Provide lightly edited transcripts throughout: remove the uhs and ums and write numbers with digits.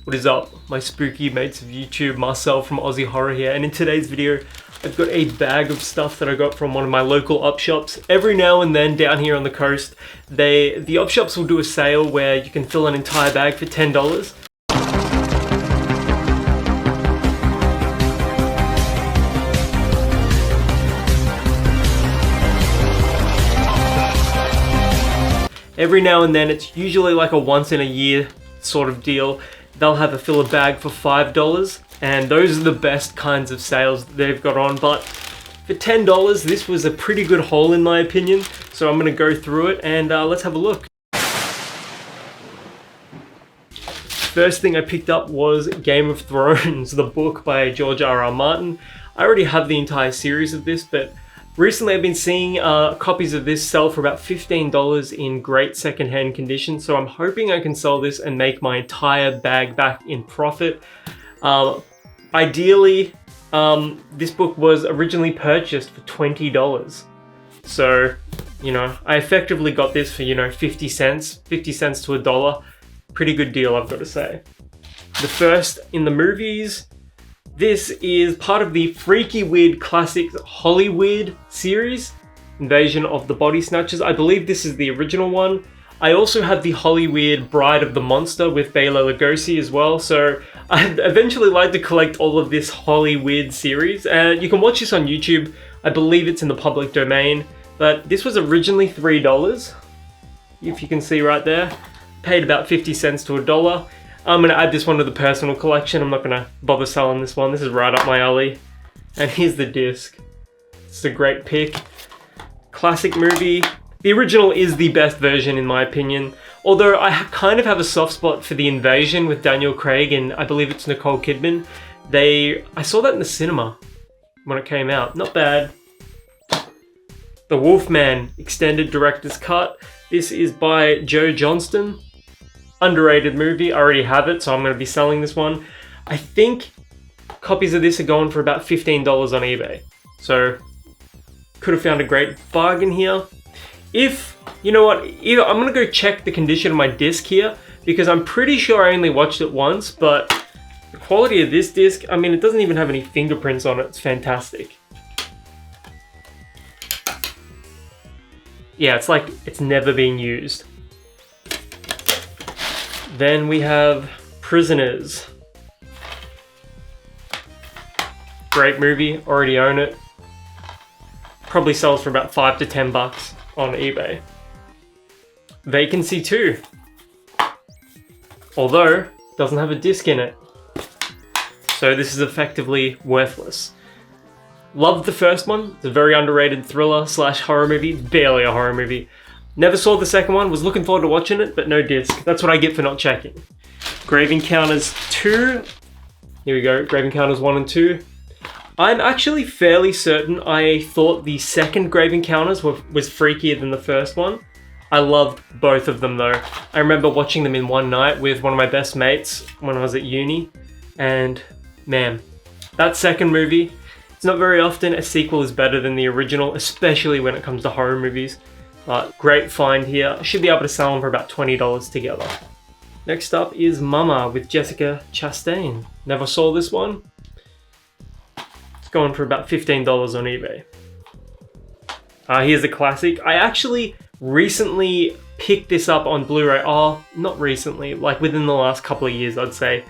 What is up, my spooky mates of YouTube? Marcel from Aussie Horror here, and in today's video I've got a bag of stuff that I got from one of my local op shops. Every now and then down here on the coast, the op shops will do a sale where you can fill an entire bag for $10. Every now and then, it's usually like a once in a year sort of deal. They'll have a fill a bag for $5, and those are the best kinds of sales that they've got on. But for $10, this was a pretty good haul in my opinion. So I'm gonna go through it and let's have a look. First thing I picked up was Game of Thrones, the book by George R.R. Martin. I already have the entire series of this, but recently I've been seeing copies of this sell for about $15 in great secondhand condition, so I'm hoping I can sell this and make my entire bag back in profit. Ideally, this book was originally purchased for $20. So, you know, I effectively got this for, 50 cents to $1. Pretty good deal, I've got to say. The first in the movies. This is part of the Freaky Weird Classics Hollywood series, Invasion of the Body Snatchers. I believe this is the original one. I also have the Hollywood Bride of the Monster with Bela Lugosi as well, so I'd eventually like to collect all of this Hollywood series. You can watch this on YouTube. I believe it's in the public domain, but this was originally $3, if you can see right there. Paid about 50 cents to $1. I'm going to add this one to the personal collection. I'm not going to bother selling this one. This is right up my alley. And here's the disc. It's a great pick. Classic movie. The original is the best version in my opinion. Although I kind of have a soft spot for The Invasion with Daniel Craig and I believe it's Nicole Kidman. I saw that in the cinema when it came out. Not bad. The Wolfman Extended Director's Cut. This is by Joe Johnston. Underrated movie. I already have it, so I'm going to be selling this one. I think copies of this are going for about $15 on eBay. So, could have found a great bargain here. You know what, either I'm going to go check the condition of my disc here, because I'm pretty sure I only watched it once, but the quality of this disc, I mean, it doesn't even have any fingerprints on it. It's fantastic. Yeah, it's like it's never been used. Then we have Prisoners. Great movie, already own it. Probably sells for about $5 to $10 on eBay. Vacancy 2. Although, doesn't have a disc in it. So this is effectively worthless. Loved the first one. It's a very underrated thriller / horror movie. Barely a horror movie. Never saw the second one, was looking forward to watching it, but no disc. That's what I get for not checking. Grave Encounters 2. Here we go, Grave Encounters 1 and 2. I'm actually fairly certain I thought the second Grave Encounters was freakier than the first one. I loved both of them though. I remember watching them in one night with one of my best mates when I was at uni. And man, that second movie, it's not very often a sequel is better than the original, especially when it comes to horror movies. Great find here. I should be able to sell them for about $20 together. Next up is Mama with Jessica Chastain. Never saw this one. It's going for about $15 on eBay. Here's a classic. I actually recently picked this up on Blu-ray. Oh, not recently, like within the last couple of years, I'd say.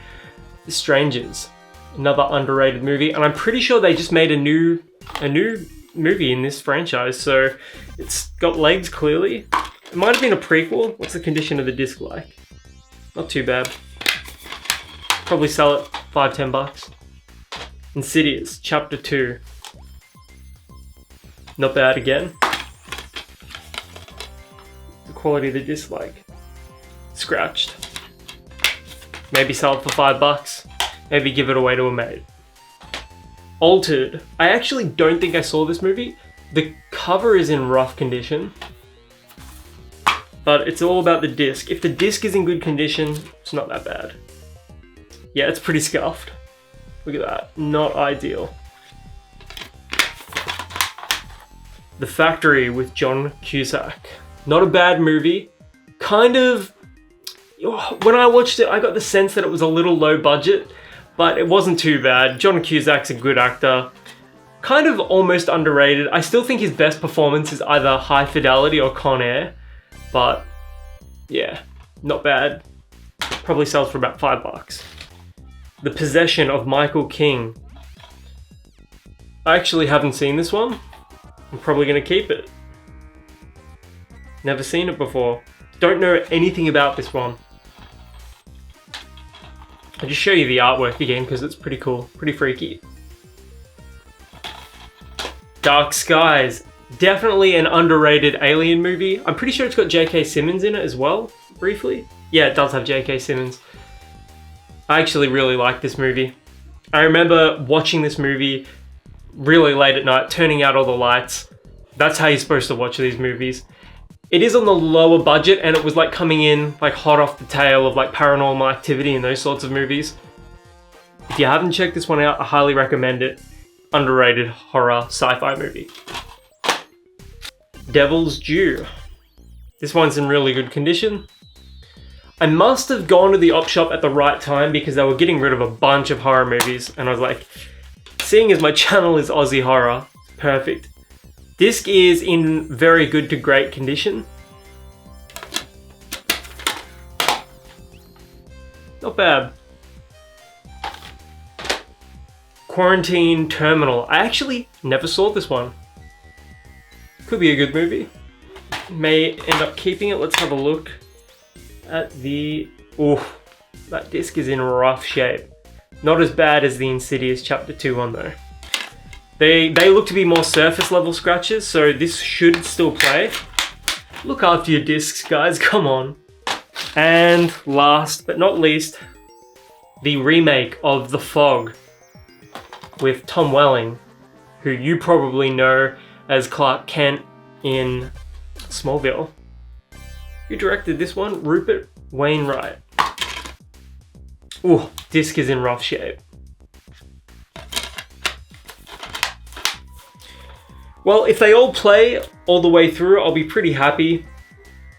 The Strangers. Another underrated movie, and I'm pretty sure they just made a new movie in this franchise, so it's got legs clearly. It might have been a prequel. What's the condition of the disc like? Not too bad. Probably sell it $5 to $10. Insidious Chapter 2. Not bad again. The quality of the disc like? Scratched. Maybe sell it for $5. Maybe give it away to a mate. Altered. I actually don't think I saw this movie. The cover is in rough condition, but it's all about the disc. If the disc is in good condition, it's not that bad. Yeah, it's pretty scuffed. Look at that. Not ideal. The Factory with John Cusack. Not a bad movie. Kind of when I watched it, I got the sense that it was a little low budget, but it wasn't too bad. John Cusack's a good actor. Kind of almost underrated. I still think his best performance is either High Fidelity or Con Air, but yeah, not bad. Probably sells for about $5. The Possession of Michael King. I actually haven't seen this one. I'm probably gonna keep it. Never seen it before. Don't know anything about this one. I'll just show you the artwork again because it's pretty cool, pretty freaky. Dark Skies. Definitely an underrated alien movie. I'm pretty sure it's got J.K. Simmons in it as well, briefly. Yeah, it does have J.K. Simmons. I actually really like this movie. I remember watching this movie really late at night, turning out all the lights. That's how you're supposed to watch these movies. It is on the lower budget and it was like coming in like hot off the tail of like Paranormal Activity and those sorts of movies. If you haven't checked this one out, I highly recommend it. Underrated horror sci-fi movie. Devil's Due. This one's in really good condition. I must have gone to the op shop at the right time because they were getting rid of a bunch of horror movies and I was like, seeing as my channel is Aussie Horror, perfect. Disc is in very good to great condition. Not bad. Quarantine Terminal. I actually never saw this one. Could be a good movie. May end up keeping it. Let's have a look at the... Oof, that disc is in rough shape. Not as bad as the Insidious Chapter 2 one though. They look to be more surface level scratches, so this should still play. Look after your discs, guys, come on. And last but not least, the remake of The Fog with Tom Welling, who you probably know as Clark Kent in Smallville. Who directed this one? Rupert Wainwright. Ooh, disc is in rough shape. Well, if they all play all the way through, I'll be pretty happy.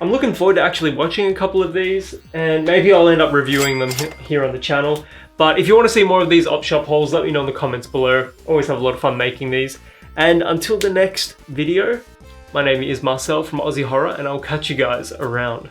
I'm looking forward to actually watching a couple of these, and maybe I'll end up reviewing them here on the channel. But if you want to see more of these op shop hauls, let me know in the comments below. Always have a lot of fun making these. And until the next video, my name is Marcel from Aussie Horror, and I'll catch you guys around.